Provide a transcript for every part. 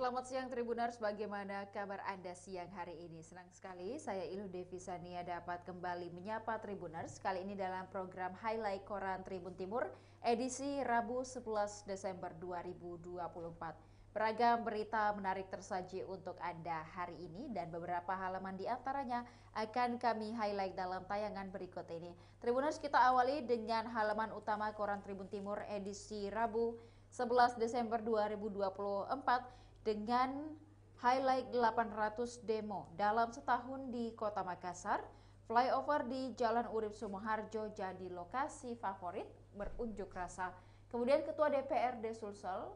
Selamat siang Tribuners, bagaimana kabar Anda siang hari ini? Senang sekali saya Ilu Devi Sania dapat kembali menyapa Tribuners. Kali ini dalam program Highlight Koran Tribun Timur edisi Rabu 11 Desember 2024. Beragam berita menarik tersaji untuk Anda hari ini dan beberapa halaman di antaranya akan kami highlight dalam tayangan berikut ini. Tribuners, kita awali dengan halaman utama Koran Tribun Timur edisi Rabu 11 Desember 2024 dengan highlight 800 demo dalam setahun di Kota Makassar. Flyover di Jalan Urip Sumoharjo jadi lokasi favorit berunjuk rasa. Kemudian Ketua DPRD Sulsel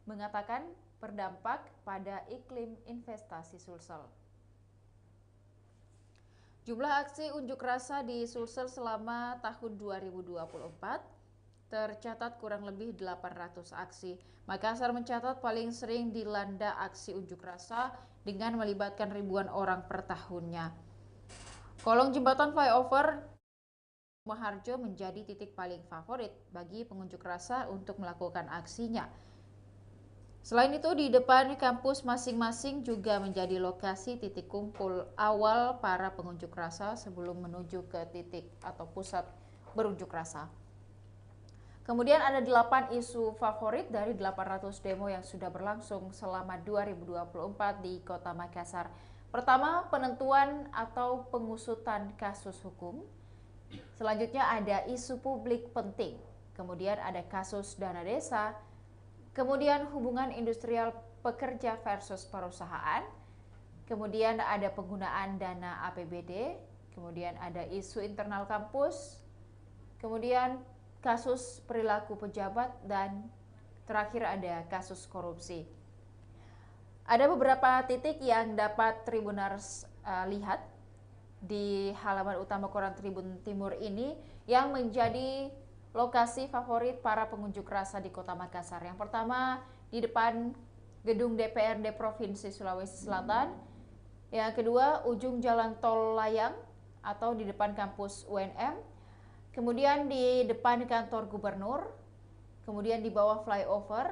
mengatakan berdampak pada iklim investasi Sulsel. Jumlah aksi unjuk rasa di Sulsel selama tahun 2024 tercatat kurang lebih 800 aksi. Makassar mencatat paling sering dilanda aksi unjuk rasa dengan melibatkan ribuan orang per tahunnya. Kolong jembatan flyover Sumoharjo menjadi titik paling favorit bagi pengunjuk rasa untuk melakukan aksinya. Selain itu, di depan kampus masing-masing juga menjadi lokasi titik kumpul awal para pengunjuk rasa sebelum menuju ke titik atau pusat berunjuk rasa. Kemudian ada 8 isu favorit dari 800 demo yang sudah berlangsung selama 2024 di Kota Makassar. Pertama, penentuan atau pengusutan kasus hukum. Selanjutnya ada isu publik penting. Kemudian ada kasus dana desa. Kemudian hubungan industrial pekerja versus perusahaan. Kemudian ada penggunaan dana APBD. Kemudian ada isu internal kampus. Kemudian kasus perilaku pejabat, dan terakhir ada kasus korupsi. Ada beberapa titik yang dapat Tribuners lihat di halaman utama Koran Tribun Timur ini yang menjadi lokasi favorit para pengunjuk rasa di Kota Makassar. Yang pertama di depan gedung DPRD Provinsi Sulawesi Selatan. Yang kedua ujung jalan tol layang atau di depan kampus UNM. Kemudian di depan kantor gubernur, kemudian di bawah flyover,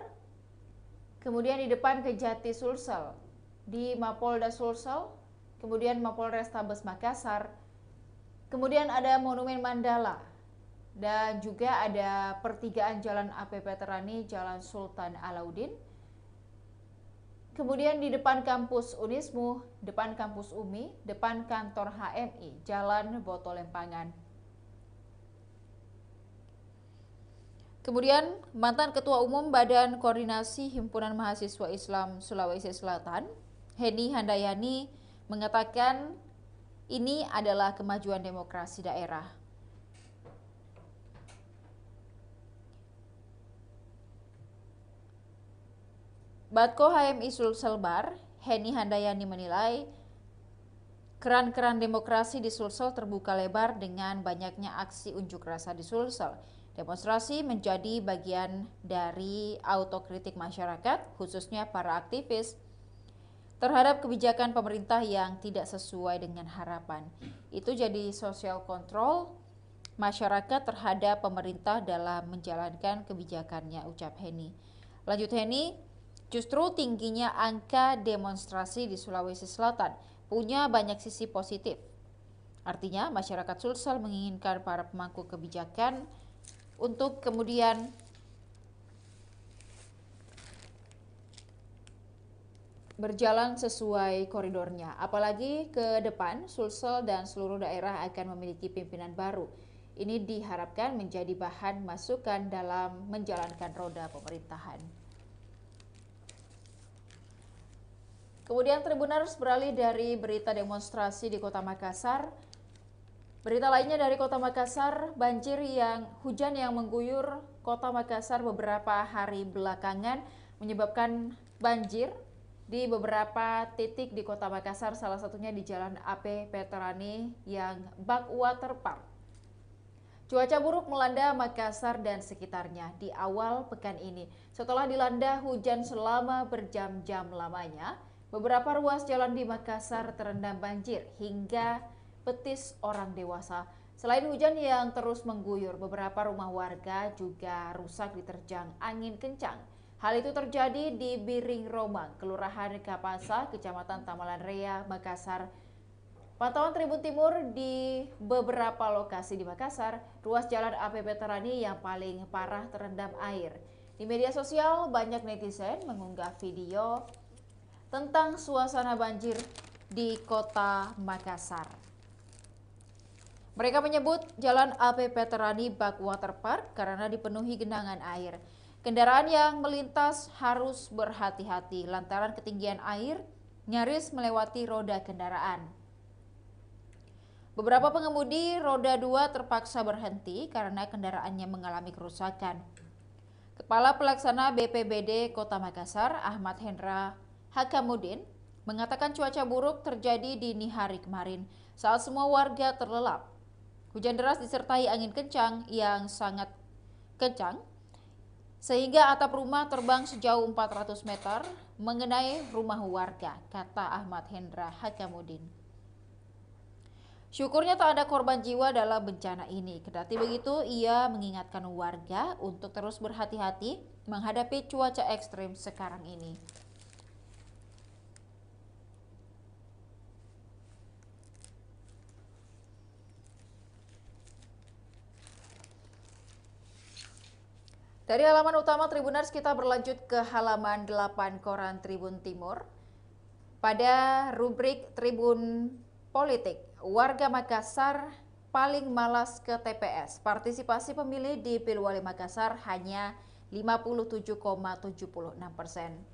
kemudian di depan Kejati Sulsel, di Mapolda Sulsel, kemudian Mapolrestabes Makassar, kemudian ada Monumen Mandala, dan juga ada pertigaan Jalan AP Veterani, Jalan Sultan Alauddin, kemudian di depan kampus Unismu, depan kampus UMI, depan kantor HMI, Jalan Botolempangan. Kemudian mantan Ketua Umum Badan Koordinasi Himpunan Mahasiswa Islam Sulawesi Selatan, Heni Handayani, mengatakan ini adalah kemajuan demokrasi daerah. Batko HMI Sulselbar, Heni Handayani menilai keran-keran demokrasi di Sulsel terbuka lebar dengan banyaknya aksi unjuk rasa di Sulsel. Demonstrasi menjadi bagian dari autokritik masyarakat, khususnya para aktivis, terhadap kebijakan pemerintah yang tidak sesuai dengan harapan. Itu jadi social control masyarakat terhadap pemerintah dalam menjalankan kebijakannya, ucap Heni. Lanjut Heni, justru tingginya angka demonstrasi di Sulawesi Selatan punya banyak sisi positif. Artinya masyarakat Sulsel menginginkan para pemangku kebijakan untuk kemudian berjalan sesuai koridornya. Apalagi ke depan Sulsel dan seluruh daerah akan memiliki pimpinan baru. Ini diharapkan menjadi bahan masukan dalam menjalankan roda pemerintahan. Kemudian Tribuners beralih dari berita demonstrasi di Kota Makassar. Berita lainnya dari Kota Makassar, hujan yang mengguyur Kota Makassar beberapa hari belakangan menyebabkan banjir di beberapa titik di Kota Makassar, salah satunya di Jalan AP Veterani yang Backwater Park. Cuaca buruk melanda Makassar dan sekitarnya di awal pekan ini. Setelah dilanda hujan selama berjam-jam lamanya, beberapa ruas jalan di Makassar terendam banjir hingga betis orang dewasa. Selain hujan yang terus mengguyur, beberapa rumah warga juga rusak diterjang angin kencang. Hal itu terjadi di Biring Romang, Kelurahan Kapasa, Kecamatan Tamalan Raya, Makassar. Pantauan Tribun Timur di beberapa lokasi di Makassar, ruas jalan AP Veterani yang paling parah terendam air. Di media sosial, banyak netizen mengunggah video tentang suasana banjir di kota Makassar. Mereka menyebut jalan AP Veterani bak water park karena dipenuhi genangan air. Kendaraan yang melintas harus berhati-hati lantaran ketinggian air nyaris melewati roda kendaraan. Beberapa pengemudi roda 2 terpaksa berhenti karena kendaraannya mengalami kerusakan. Kepala Pelaksana BPBD Kota Makassar, Ahmad Hendra Hakamudin, mengatakan cuaca buruk terjadi dini hari kemarin saat semua warga terlelap. Hujan deras disertai angin kencang yang sangat kencang, sehingga atap rumah terbang sejauh 400 meter mengenai rumah warga, kata Ahmad Hendra Hakamudin. Syukurnya tak ada korban jiwa dalam bencana ini. Kendati begitu, ia mengingatkan warga untuk terus berhati-hati menghadapi cuaca ekstrim sekarang ini. Dari halaman utama Tribuners kita berlanjut ke halaman 8 koran Tribun Timur. Pada rubrik Tribun Politik, warga Makassar paling malas ke TPS. Partisipasi pemilih di Pilwali Makassar hanya 57,76%.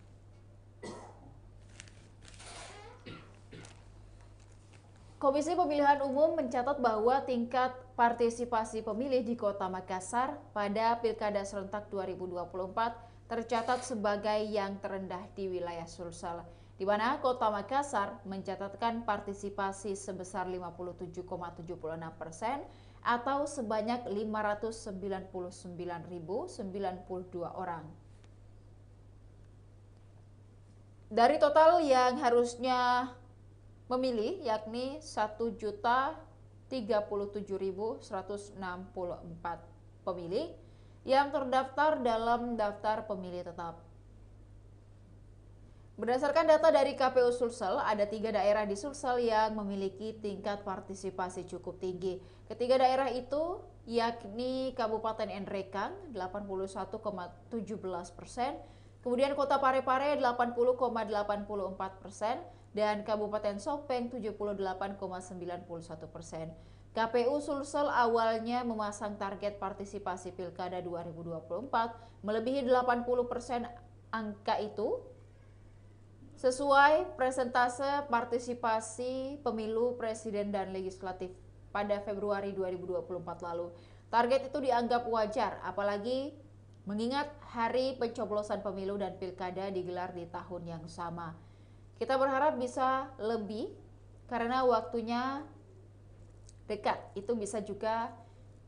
Komisi Pemilihan Umum mencatat bahwa tingkat partisipasi pemilih di Kota Makassar pada Pilkada Serentak 2024 tercatat sebagai yang terendah di wilayah Sulsel, di mana Kota Makassar mencatatkan partisipasi sebesar 57,76% atau sebanyak 599.092 orang. Dari total yang harusnya memilih yakni 1.037.164 pemilih yang terdaftar dalam daftar pemilih tetap. Berdasarkan data dari KPU Sulsel, ada 3 daerah di Sulsel yang memiliki tingkat partisipasi cukup tinggi. Ketiga daerah itu yakni Kabupaten Nrekang 81,17%, kemudian Kota Parepare 80,84%, dan Kabupaten Sopeng 78,91%. KPU Sulsel awalnya memasang target partisipasi Pilkada 2024 melebihi 80%. Angka itu sesuai persentase partisipasi pemilu presiden dan legislatif pada Februari 2024 lalu. Target itu dianggap wajar, apalagi mengingat hari pencoblosan pemilu dan pilkada digelar di tahun yang sama. Kita berharap bisa lebih karena waktunya dekat. Itu bisa juga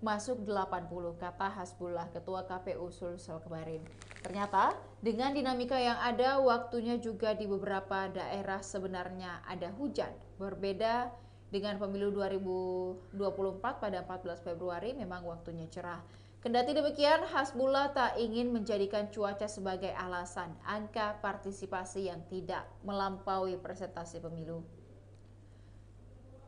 masuk 80, kata Hasbullah, Ketua KPU Sulsel kemarin. Ternyata dengan dinamika yang ada, waktunya juga di beberapa daerah sebenarnya ada hujan. Berbeda dengan pemilu 2024 pada 14 Februari memang waktunya cerah. Kendati demikian, Hasbullah tak ingin menjadikan cuaca sebagai alasan angka partisipasi yang tidak melampaui presentasi pemilu.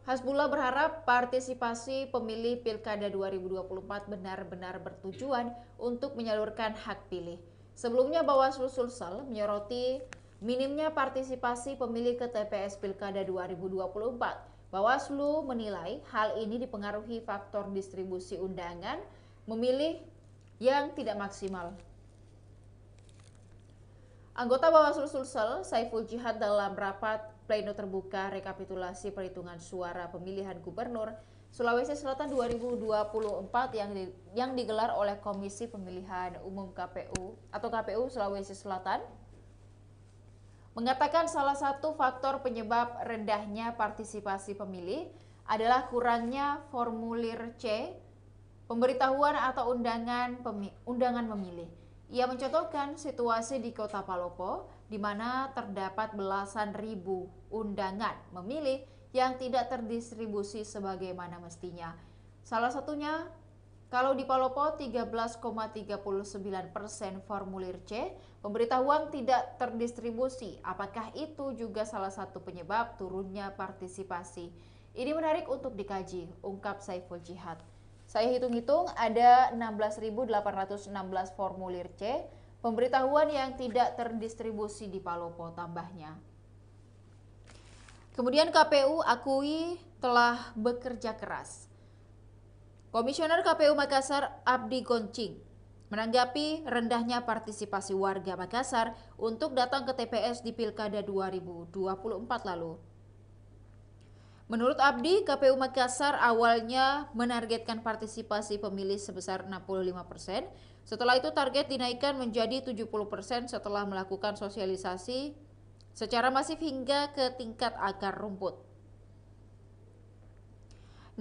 Hasbullah berharap partisipasi pemilih Pilkada 2024 benar-benar bertujuan untuk menyalurkan hak pilih. Sebelumnya Bawaslu Sulsel menyoroti minimnya partisipasi pemilih ke TPS Pilkada 2024. Bawaslu menilai hal ini dipengaruhi faktor distribusi undangan memilih yang tidak maksimal. Anggota Bawaslu Sulsel, Saiful Jihad, dalam rapat pleno terbuka rekapitulasi perhitungan suara pemilihan Gubernur Sulawesi Selatan 2024 yang digelar oleh Komisi Pemilihan Umum KPU Sulawesi Selatan, mengatakan salah satu faktor penyebab rendahnya partisipasi pemilih adalah kurangnya formulir C pemberitahuan atau undangan memilih. Ia mencontohkan situasi di Kota Palopo, di mana terdapat belasan ribu undangan memilih yang tidak terdistribusi sebagaimana mestinya. Salah satunya Kalau di Palopo 13,39% formulir C, pemberitahuan tidak terdistribusi. Apakah itu juga salah satu penyebab turunnya partisipasi? Ini menarik untuk dikaji, ungkap Saiful Jihad. Saya hitung-hitung ada 16.816 formulir C, pemberitahuan yang tidak terdistribusi di Palopo tambahnya. Kemudian KPU akui telah bekerja keras. Komisioner KPU Makassar Abdi Goncing menanggapi rendahnya partisipasi warga Makassar untuk datang ke TPS di Pilkada 2024 lalu. Menurut Abdi, KPU Makassar awalnya menargetkan partisipasi pemilih sebesar 65%. Setelah itu target dinaikkan menjadi 70% setelah melakukan sosialisasi secara masif hingga ke tingkat akar rumput.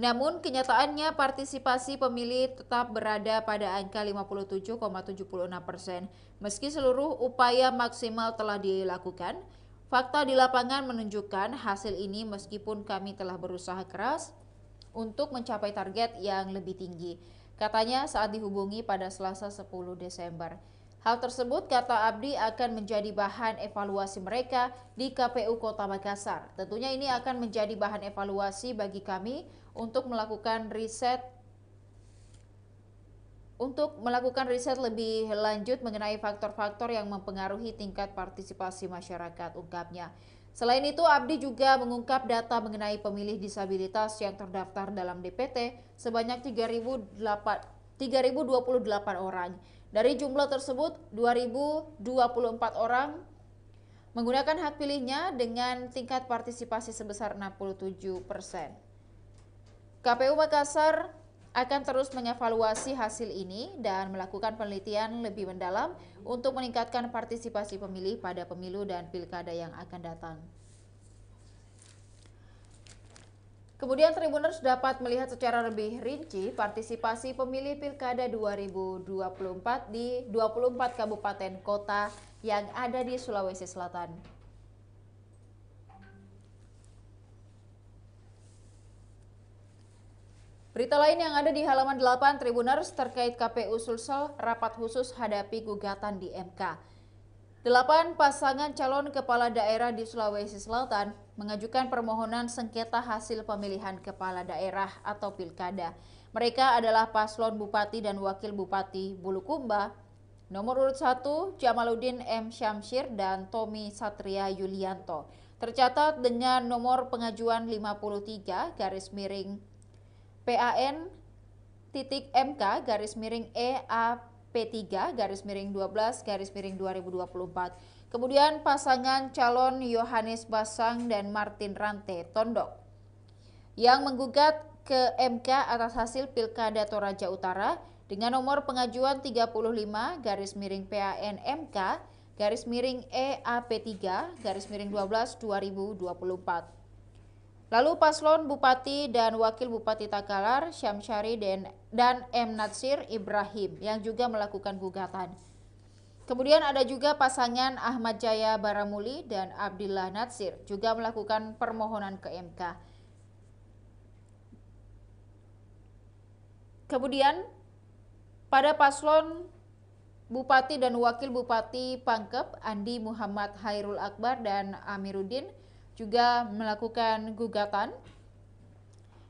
Namun kenyataannya partisipasi pemilih tetap berada pada angka 57,76%. Meski seluruh upaya maksimal telah dilakukan, fakta di lapangan menunjukkan hasil ini meskipun kami telah berusaha keras untuk mencapai target yang lebih tinggi, katanya saat dihubungi pada Selasa 10 Desember. Hal tersebut, kata Abdi, akan menjadi bahan evaluasi mereka di KPU Kota Makassar. Tentunya ini akan menjadi bahan evaluasi bagi kami untuk melakukan riset lebih lanjut mengenai faktor-faktor yang mempengaruhi tingkat partisipasi masyarakat, ungkapnya. Selain itu, Abdi juga mengungkap data mengenai pemilih disabilitas yang terdaftar dalam DPT sebanyak 3.028 orang. Dari jumlah tersebut, 2.024 orang menggunakan hak pilihnya dengan tingkat partisipasi sebesar 67%. KPU Makassar akan terus mengevaluasi hasil ini dan melakukan penelitian lebih mendalam untuk meningkatkan partisipasi pemilih pada pemilu dan pilkada yang akan datang. Kemudian Tribuners dapat melihat secara lebih rinci partisipasi pemilih Pilkada 2024 di 24 kabupaten kota yang ada di Sulawesi Selatan. Berita lain yang ada di halaman 8 Tribuners terkait KPU Sulsel rapat khusus hadapi gugatan di MK. 8 pasangan calon kepala daerah di Sulawesi Selatan mengajukan permohonan sengketa hasil pemilihan kepala daerah atau pilkada. Mereka adalah paslon Bupati dan Wakil Bupati Bulukumba, nomor urut 1 Jamaluddin M. Syamsir dan Tommy Satria Yulianto. Tercatat dengan nomor pengajuan 53 garis miring PAN .MK garis miring EAP3 garis miring 12 garis miring 2024. Kemudian pasangan calon Yohanes Basang dan Martin Rante Tondok yang menggugat ke MK atas hasil Pilkada Toraja Utara dengan nomor pengajuan 35 garis miring PAN MK garis miring EAP3 garis miring 12 2024. Lalu paslon Bupati dan Wakil Bupati Takalar, Syamsyari dan M. Natsir Ibrahim yang juga melakukan gugatan. Kemudian ada juga pasangan Ahmad Jaya Baramuli dan Abdillah Natsir juga melakukan permohonan ke MK. Kemudian pada paslon Bupati dan Wakil Bupati Pangkep, Andi Muhammad Hairul Akbar dan Amiruddin juga melakukan gugatan.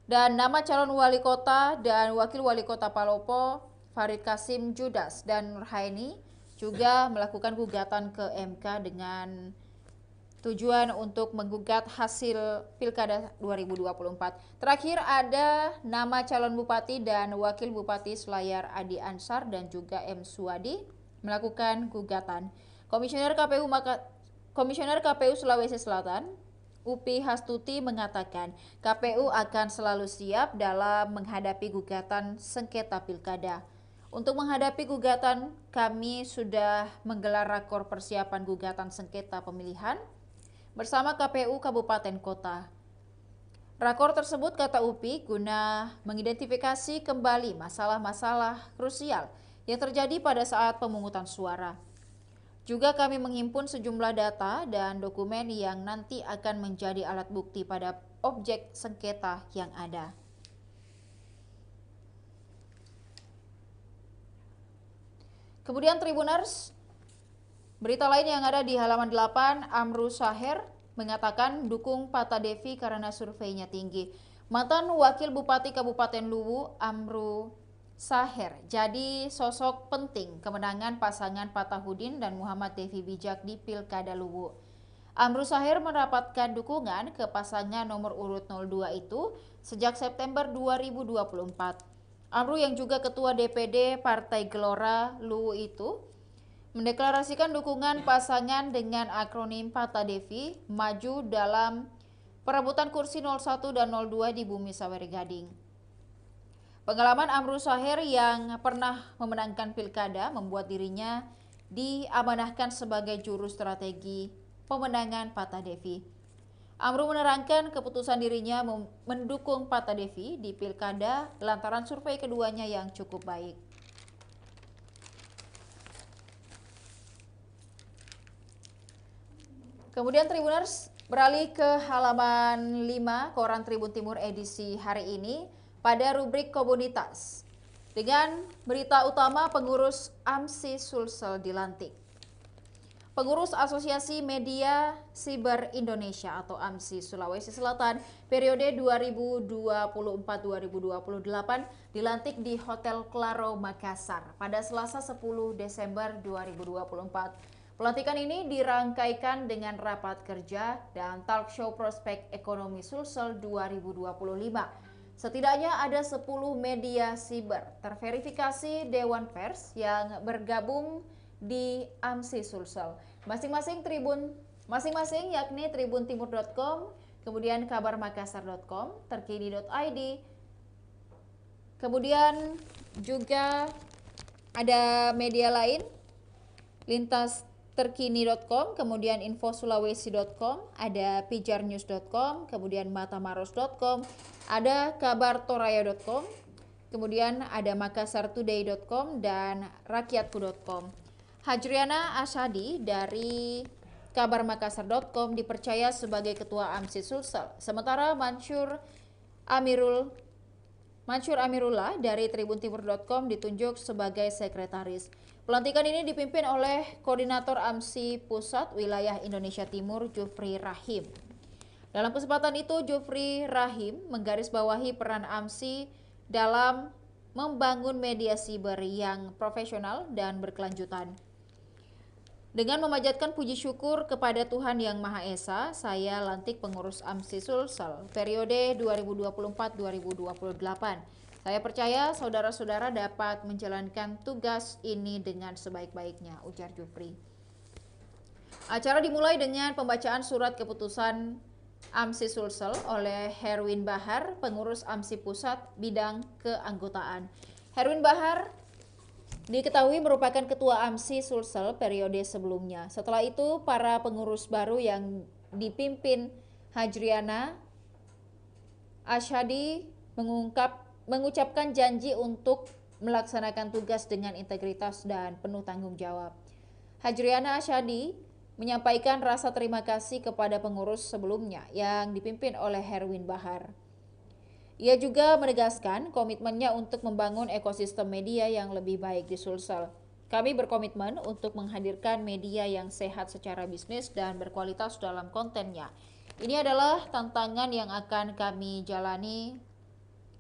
Dan nama calon wali kota dan wakil wali kota Palopo, Farid Kasim Judas dan Nurhaini juga melakukan gugatan ke MK dengan tujuan untuk menggugat hasil Pilkada 2024. Terakhir ada nama calon bupati dan wakil bupati Selayar Adi Ansar dan juga M. Suwadi melakukan gugatan. Komisioner KPU Sulawesi Selatan Upi Hastuti mengatakan KPU akan selalu siap dalam menghadapi gugatan sengketa pilkada. Untuk menghadapi gugatan, kami sudah menggelar rakor persiapan gugatan sengketa pemilihan bersama KPU Kabupaten Kota. Rakor tersebut, kata Upi, guna mengidentifikasi kembali masalah-masalah krusial yang terjadi pada saat pemungutan suara. Juga kami menghimpun sejumlah data dan dokumen yang nanti akan menjadi alat bukti pada objek sengketa yang ada. Kemudian Tribuners, berita lain yang ada di halaman 8, Amru Saher mengatakan dukung Pata Devi karena surveinya tinggi. Mantan Wakil Bupati Kabupaten Luwu, Amru Saher, jadi sosok penting kemenangan pasangan Patahudin dan Muhammad Devi Bijak di Pilkada Luwu. Amru Saher mendapatkan dukungan ke pasangan nomor urut 02 itu sejak September 2024. Amru yang juga Ketua DPD Partai Gelora Luwu itu mendeklarasikan dukungan pasangan dengan akronim Pata Devi maju dalam perebutan kursi 01 dan 02 di Bumi Saweri Gading. Pengalaman Amru Saher yang pernah memenangkan pilkada membuat dirinya diamanahkan sebagai juru strategi pemenangan Pata Devi. Amru menerangkan keputusan dirinya mendukung Pata Devi di pilkada lantaran survei keduanya yang cukup baik. Kemudian Tribuners, beralih ke halaman 5 Koran Tribun Timur edisi hari ini pada rubrik komunitas. Dengan berita utama pengurus AMSI Sulsel dilantik. Pengurus Asosiasi Media Siber Indonesia atau AMSI Sulawesi Selatan periode 2024-2028 dilantik di Hotel Claro Makassar pada Selasa 10 Desember 2024. Pelantikan ini dirangkaikan dengan rapat kerja dan talk show prospek ekonomi Sulsel 2025. Setidaknya ada 10 media siber terverifikasi Dewan Pers yang bergabung di AMSI Sulsel. Masing-masing yakni tribuntimur.com, kemudian kabarmakassar.com, terkini.id, kemudian juga ada media lain, lintas terkini.com, kemudian infosulawesi.com, ada pijarnews.com, kemudian matamaros.com, ada kabartoraya.com, kemudian ada makassartoday.com dan rakyatku.com. Hajriana Asyadi dari kabarmakassar.com dipercaya sebagai ketua AMSI Sulsel, sementara Mansur Amirullah dari tribuntimur.com ditunjuk sebagai sekretaris. Pelantikan ini dipimpin oleh Koordinator AMSI Pusat Wilayah Indonesia Timur, Jufri Rahim. Dalam kesempatan itu, Jufri Rahim menggarisbawahi peran AMSI dalam membangun media siber yang profesional dan berkelanjutan. Dengan memanjatkan puji syukur kepada Tuhan Yang Maha Esa, saya lantik pengurus AMSI Sulsel periode 2024-2028. Saya percaya saudara-saudara dapat menjalankan tugas ini dengan sebaik-baiknya, ujar Jufri. Acara dimulai dengan pembacaan surat keputusan AMSI Sulsel oleh Herwin Bahar, pengurus AMSI Pusat Bidang Keanggotaan. Herwin Bahar diketahui merupakan ketua AMSI Sulsel periode sebelumnya. Setelah itu, para pengurus baru yang dipimpin Hajriana Asyadi mengucapkan janji untuk melaksanakan tugas dengan integritas dan penuh tanggung jawab. Hajriana Asyadi menyampaikan rasa terima kasih kepada pengurus sebelumnya yang dipimpin oleh Herwin Bahar. Ia juga menegaskan komitmennya untuk membangun ekosistem media yang lebih baik di Sulsel. Kami berkomitmen untuk menghadirkan media yang sehat secara bisnis dan berkualitas dalam kontennya. Ini adalah tantangan yang akan kami jalani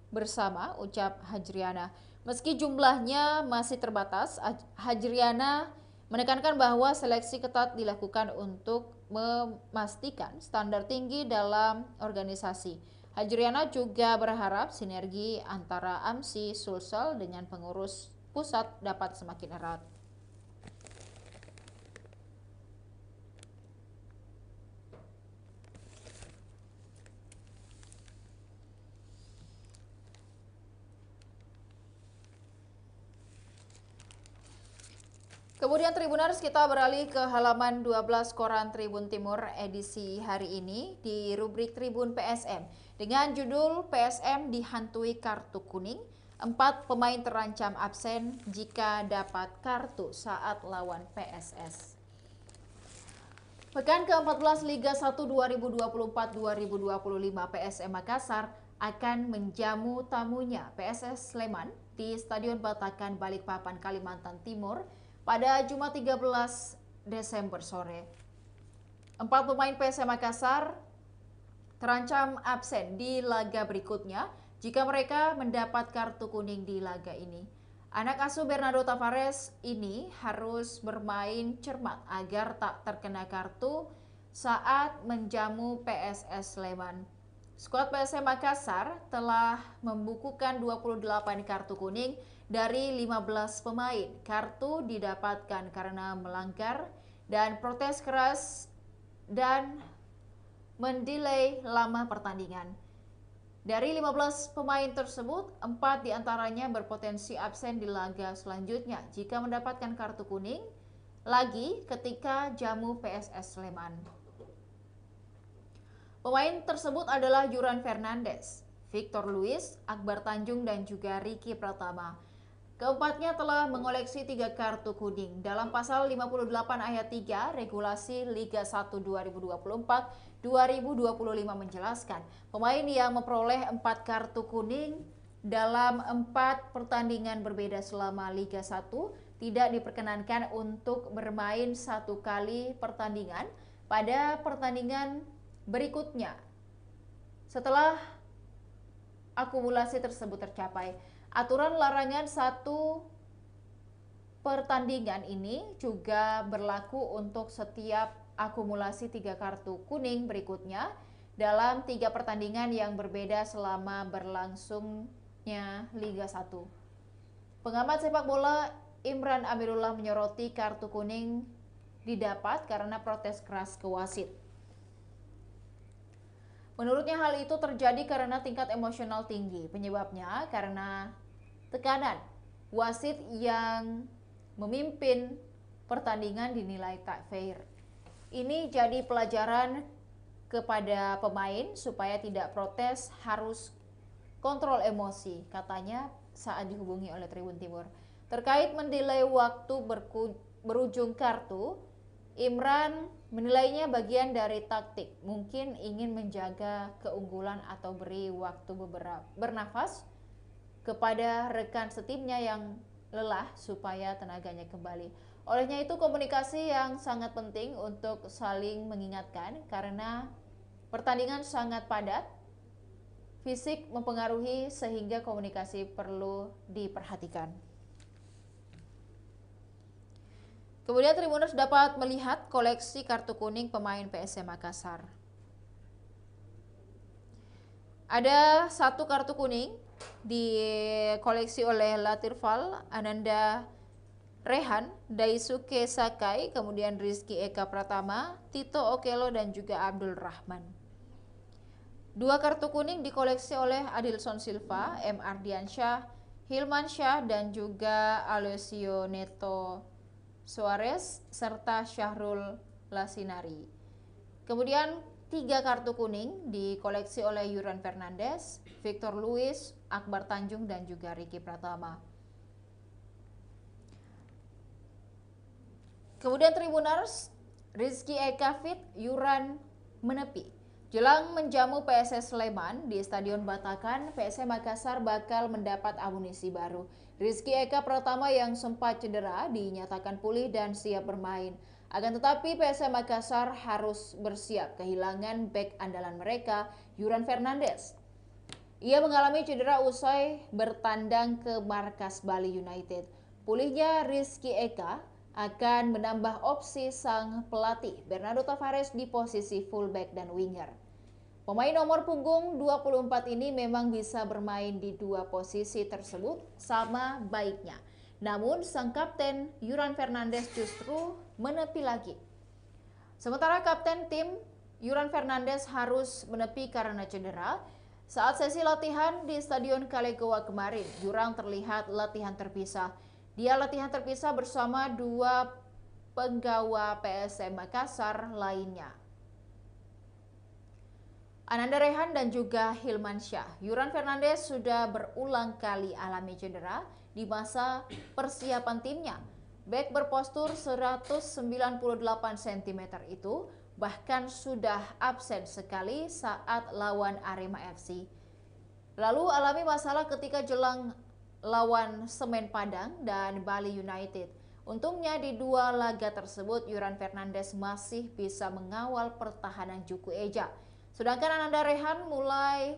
bersama, ucap Hajriana. Meski jumlahnya masih terbatas, Hajriana menekankan bahwa seleksi ketat dilakukan untuk memastikan standar tinggi dalam organisasi. Hajriana juga berharap sinergi antara AMSI Sulsel dengan pengurus pusat dapat semakin erat. Kemudian Tribuners, kita beralih ke halaman 12 Koran Tribun Timur edisi hari ini di rubrik Tribun PSM dengan judul PSM dihantui kartu kuning, 4 pemain terancam absen jika dapat kartu saat lawan PSS. Pekan ke-14 Liga 1 2024-2025 PSM Makassar akan menjamu tamunya PSS Sleman di Stadion Batakan Balikpapan, Kalimantan Timur pada Jumat 13 Desember sore. 4 pemain PSM Makassar terancam absen di laga berikutnya jika mereka mendapat kartu kuning di laga ini. Anak asuh Bernardo Tavares ini harus bermain cermat agar tak terkena kartu saat menjamu PSS Sleman. Skuad PSM Makassar telah membukukan 28 kartu kuning dari 15 pemain. Kartu didapatkan karena melanggar dan protes keras dan mendelay lama pertandingan. Dari 15 pemain tersebut, 4 diantaranya berpotensi absen di laga selanjutnya jika mendapatkan kartu kuning lagi ketika jamu PSS Sleman. Pemain tersebut adalah Yuran Fernandes, Victor Luis, Akbar Tanjung, dan juga Ricky Pratama. Keempatnya telah mengoleksi 3 kartu kuning. Dalam pasal 58 ayat 3 regulasi Liga 1 2024-2025 menjelaskan, pemain yang memperoleh 4 kartu kuning dalam 4 pertandingan berbeda selama Liga 1 tidak diperkenankan untuk bermain 1 kali pertandingan pada pertandingan berikutnya setelah akumulasi tersebut tercapai. Aturan larangan 1 pertandingan ini juga berlaku untuk setiap akumulasi 3 kartu kuning berikutnya dalam 3 pertandingan yang berbeda selama berlangsungnya Liga 1. Pengamat sepak bola Imran Amirullah menyoroti kartu kuning didapat karena protes keras ke wasit. Menurutnya hal itu terjadi karena tingkat emosional tinggi. Penyebabnya karena tekanan wasit yang memimpin pertandingan dinilai tak fair. Ini jadi pelajaran kepada pemain supaya tidak protes, harus kontrol emosi, katanya saat dihubungi oleh Tribun Timur. Terkait mendelay waktu berujung kartu, Imran menilainya bagian dari taktik, mungkin ingin menjaga keunggulan atau beri waktu bernafas kepada rekan setimnya yang lelah supaya tenaganya kembali. Olehnya itu komunikasi yang sangat penting untuk saling mengingatkan karena pertandingan sangat padat, fisik mempengaruhi sehingga komunikasi perlu diperhatikan. Kemudian Tribuners dapat melihat koleksi kartu kuning pemain PSM Makassar. Ada 1 kartu kuning dikoleksi oleh Latirfal, Ananda Rehan, Daisuke Sakai, kemudian Rizky Eka Pratama, Tito Okelo, dan juga Abdul Rahman. 2 kartu kuning dikoleksi oleh Adilson Silva, M. Ardiansyah, Hilman Syah, dan juga Alessio Neto Suarez serta Syahrul Lasinari. Kemudian 3 kartu kuning dikoleksi oleh Yuran Fernandes, Victor Luis, Akbar Tanjung, dan juga Ricky Pratama. Kemudian Tribuners, Rizky Eka fit, Yuran menepi. Jelang menjamu PSS Sleman di Stadion Batakan, PSM Makassar bakal mendapat amunisi baru. Rizky Eka Pratama yang sempat cedera dinyatakan pulih dan siap bermain. Akan tetapi PSM Makassar harus bersiap kehilangan bek andalan mereka, Yuran Fernandes. Ia mengalami cedera usai bertandang ke markas Bali United. Pulihnya Rizky Eka akan menambah opsi sang pelatih Bernardo Tavares di posisi fullback dan winger. Pemain nomor punggung 24 ini memang bisa bermain di 2 posisi tersebut sama baiknya. Namun sang kapten Yuran Fernandes justru menepi lagi. Sementara kapten tim Yuran Fernandes harus menepi karena cedera. Saat sesi latihan di Stadion Kalegowa kemarin, Yuran terlihat latihan terpisah. Dia latihan terpisah bersama 2 penggawa PSM Makassar lainnya, Ananda Rehan dan juga Hilman Syah. Yuran Fernandes sudah berulang kali alami cedera di masa persiapan timnya. Bek berpostur 198 cm itu bahkan sudah absen sekali saat lawan Arema FC. Lalu alami masalah ketika jelang lawan Semen Padang dan Bali United. Untungnya di dua laga tersebut Yuran Fernandes masih bisa mengawal pertahanan Juku Eja. Sedangkan Ananda Rehan mulai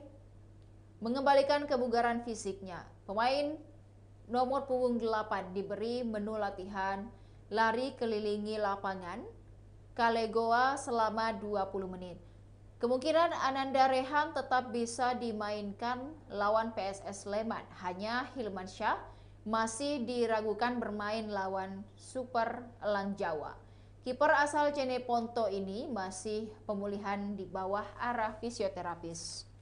mengembalikan kebugaran fisiknya. Pemain nomor punggung 8 diberi menu latihan lari kelilingi lapangan Kalegoa selama 20 menit. Kemungkinan Ananda Rehan tetap bisa dimainkan lawan PSS Sleman. Hanya Hilman Syah masih diragukan bermain lawan Super Elang Jawa. Kiper asal Jeneponto ini masih pemulihan di bawah arah fisioterapis.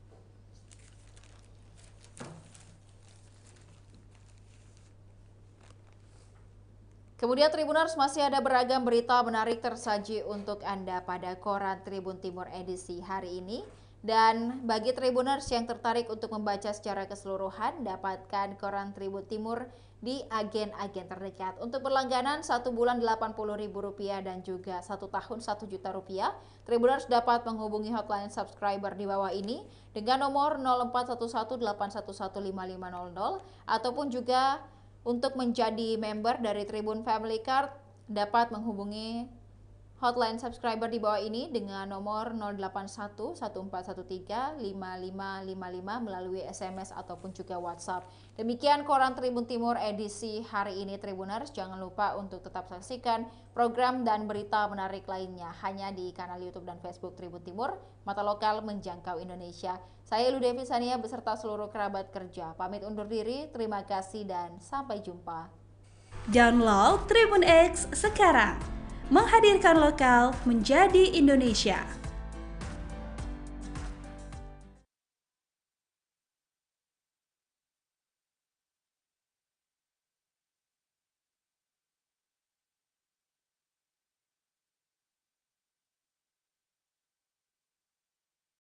Kemudian Tribuners, masih ada beragam berita menarik tersaji untuk Anda pada Koran Tribun Timur edisi hari ini. Dan bagi Tribuners yang tertarik untuk membaca secara keseluruhan, dapatkan Koran Tribun Timur di agen-agen terdekat. Untuk berlangganan 1 bulan Rp80.000 dan juga 1 tahun Rp1.000.000, Tribuners dapat menghubungi hotline subscriber di bawah ini dengan nomor 0411811550 ataupun juga untuk menjadi member dari Tribun Family Card dapat menghubungi hotline subscriber di bawah ini dengan nomor 081141355555 melalui SMS ataupun juga WhatsApp. Demikian Koran Tribun Timur edisi hari ini Tribuners. Jangan lupa untuk tetap saksikan program dan berita menarik lainnya hanya di kanal YouTube dan Facebook Tribun Timur, mata lokal menjangkau Indonesia. Saya Ludevi Sania beserta seluruh kerabat kerja pamit undur diri. Terima kasih dan sampai jumpa. Download Tribun X sekarang. Menghadirkan lokal menjadi Indonesia.